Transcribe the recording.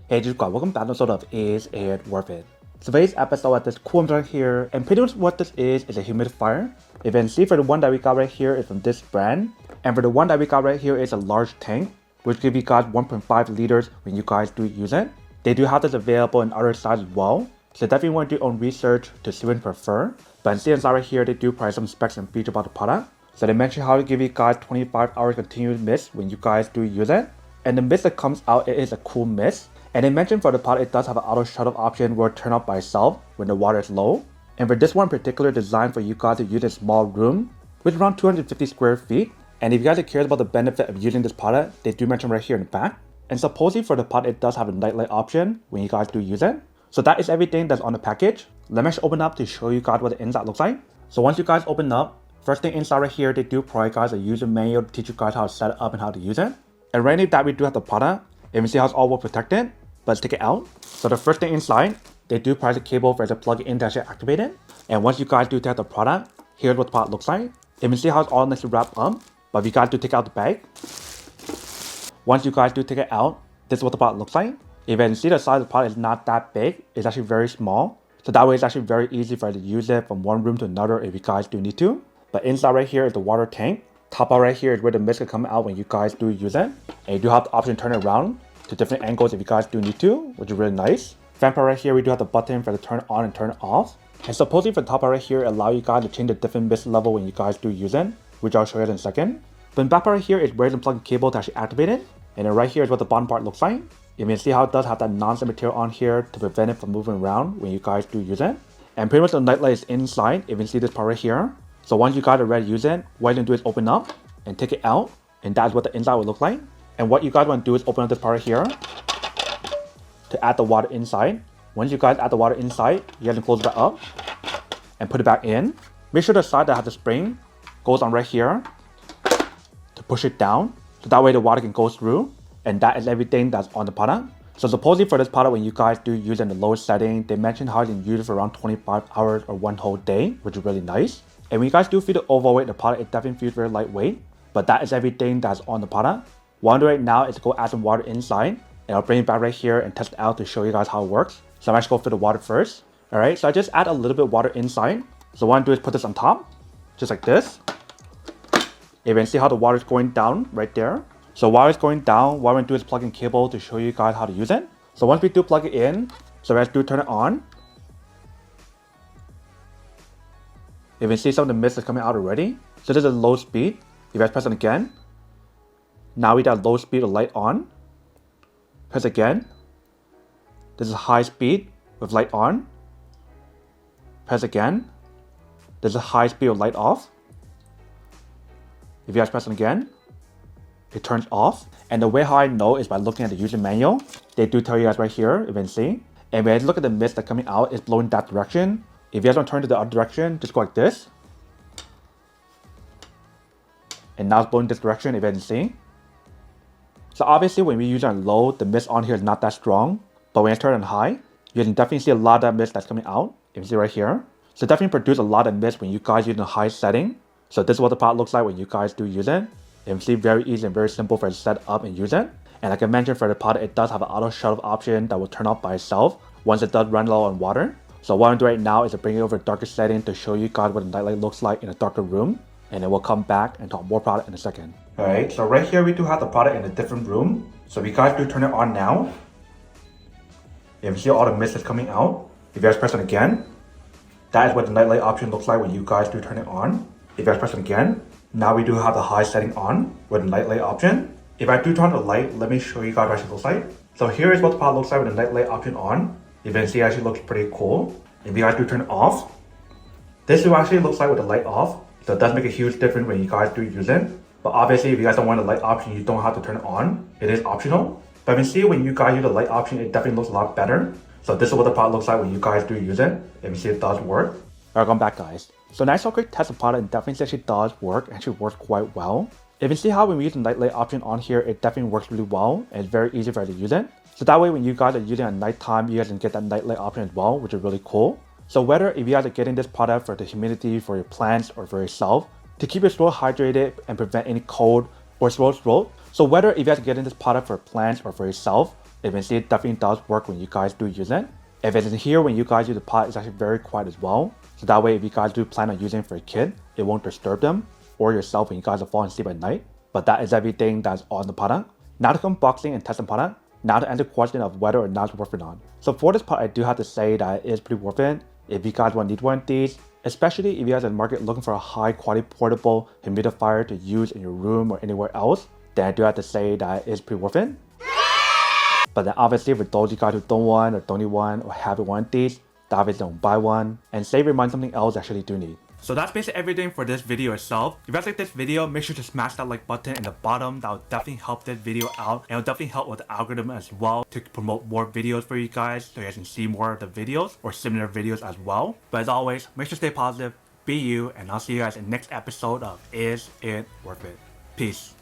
Hey Juka, welcome back to episode of Is It Worth It? Today's episode at this cool right here, and pretty much what this is a humidifier. You can see for the one that we got right here is from this brand, and for the one that we got right here is a large tank, which gives you guys 1.5 liters when you guys do use it. They do have this available in other sizes as well, so definitely want to do your own research to see what you prefer. But in see inside right here, they do provide some specs and features about the product. So they mention how to give you guys 25 hours continuous mist when you guys do use it. And the mist that comes out, it is a cool mist. And they mentioned for the product, it does have an auto shut off option where it turn off by itself when the water is low. And for this one in particular, designed for you guys to use in a small room, with around 250 square feet. And if you guys are curious about the benefit of using this product, they do mention right here in the back. And supposedly for the product, it does have a nightlight option when you guys do use it. So that is everything that's on the package. Let me just open up to show you guys what the inside looks like. So once you guys open up, first thing inside right here, they do provide guys a user manual to teach you guys how to set it up and how to use it. And right now that we do have the product, you can see how it's all well protected. But let's take it out. So the first thing inside, they do provide a cable for us to plug it in to actually activate it. And once you guys do take the product, here's what the product looks like. You can see how it's all nicely wrapped up. But if you guys do take out the bag, once you guys do take it out, this is what the product looks like. If you can see the size of the product is not that big, it's actually very small. So that way it's actually very easy for you to use it from one room to another if you guys do need to. But inside right here is the water tank. Top out right here is where the mist can come out when you guys do use it. And you do have the option to turn it around to different angles if you guys do need to, which is really nice. Fan part right here, we do have the button for the turn on and turn off. And supposedly for the top part right here, allow you guys to change the different mist level when you guys do use it, which I'll show you in a second. But the back part right here is where you can plug the cable to actually activate it. And then right here is what the bottom part looks like. You can see how it does have that non-slip material on here to prevent it from moving around when you guys do use it. And pretty much the nightlight is inside. You can see this part right here. So once you guys are ready to use it, what you can do is open up and take it out. And that's what the inside will look like. And what you guys want to do is open up this part right here to add the water inside. Once you guys add the water inside, you have to close it up and put it back in. Make sure the side that has the spring goes on right here to push it down. So that way the water can go through. And that is everything that's on the product. So supposedly for this product, when you guys do use it in the lowest setting, they mentioned how you can use it for around 25 hours or one whole day, which is really nice. And when you guys do feel the overweight, the product, it definitely feels very lightweight. But that is everything that's on the product. What I'm doing right now is to go add some water inside. And I'll bring it back right here and test it out to show you guys how it works. So I'm actually going to fill the water first. Alright, so I just add a little bit of water inside. So what I'm doing is put this on top, just like this. You can see how the water is going down right there. So while it's going down, what we're going to do is plug in cable to show you guys how to use it. So once we do plug it in, so let's do turn it on. You can see some of the mist is coming out already. So this is low speed. If you guys press it again, now we got low speed of light on. Press again. This is high speed with light on. Press again. This is high speed of light off. If you guys press it again, it turns off. And the way how I know is by looking at the user manual. They do tell you guys right here, you can see. And when I look at the mist that's coming out, it's blowing that direction. If you guys want to turn to the other direction, just go like this. And now it's blowing this direction, if you can see. So obviously when we use it on low, the mist on here is not that strong. But when I turn it on high, you can definitely see a lot of that mist that's coming out. You can see right here. So definitely produce a lot of mist when you guys use it in a high setting. So this is what the product looks like when you guys do use it. You can see very easy and very simple for it to set up and use it. And like I mentioned for the product, it does have an auto shut off option that will turn off by itself once it does run low on water. So what I'm doing right now is to bring it over to a darker setting to show you guys what the nightlight looks like in a darker room. And then we'll come back and talk more product in a second. Alright, so right here we do have the product in a different room. So if you guys do turn it on now, you can see all the mist is coming out. If you guys press it again, that is what the nightlight option looks like when you guys do turn it on. If you guys press it again, now we do have the high setting on with the nightlight option. If I do turn on the light, let me show you guys what it looks like. So here is what the product looks like with the nightlight option on. You can see it actually looks pretty cool. If you guys do turn it off, this will actually looks like with the light off. So it does make a huge difference when you guys do use it. But obviously if you guys don't want the light option, you don't have to turn it on. It is optional. But you can see when you guys use the light option, it definitely looks a lot better. So this is what the product looks like when you guys do use it. If you see it does work. Alright, welcome back guys. So nice so quick test the product and definitely actually does work. Actually works quite well. If you see how when we use the nightlight option on here, it definitely works really well. And it's very easy for you to use it. So that way when you guys are using it at nighttime, you guys can get that nightlight option as well, which is really cool. So whether if you guys are getting this product for the humidity for your plants or for yourself, to keep your soil hydrated and prevent any cold or sore throat. So whether if you guys are getting this product for plants or for yourself, Eventually, it definitely does work when you guys do use it. If it's in here when you guys use the pot, it's actually very quiet as well. So that way, if you guys do plan on using it for a kid, it won't disturb them or yourself when you guys are falling asleep at night. But that is everything that's on the product. Now to unboxing and test the product. Now to answer the question of whether or not it's worth it on. So for this part, I do have to say that it is pretty worth it. If you guys need one of these, especially if you guys are in the market looking for a high quality portable humidifier to use in your room or anywhere else, then I do have to say that it is pretty worth it. But then obviously for those of you guys who don't want or don't need one or haven't wanted these, then obviously don't buy one. And save your money something else you actually do need. So that's basically everything for this video itself. If you guys like this video, make sure to smash that like button in the bottom. That will definitely help this video out. And it will definitely help with the algorithm as well to promote more videos for you guys so you guys can see more of the videos or similar videos as well. But as always, make sure to stay positive, be you, and I'll see you guys in the next episode of Is It Worth It? Peace.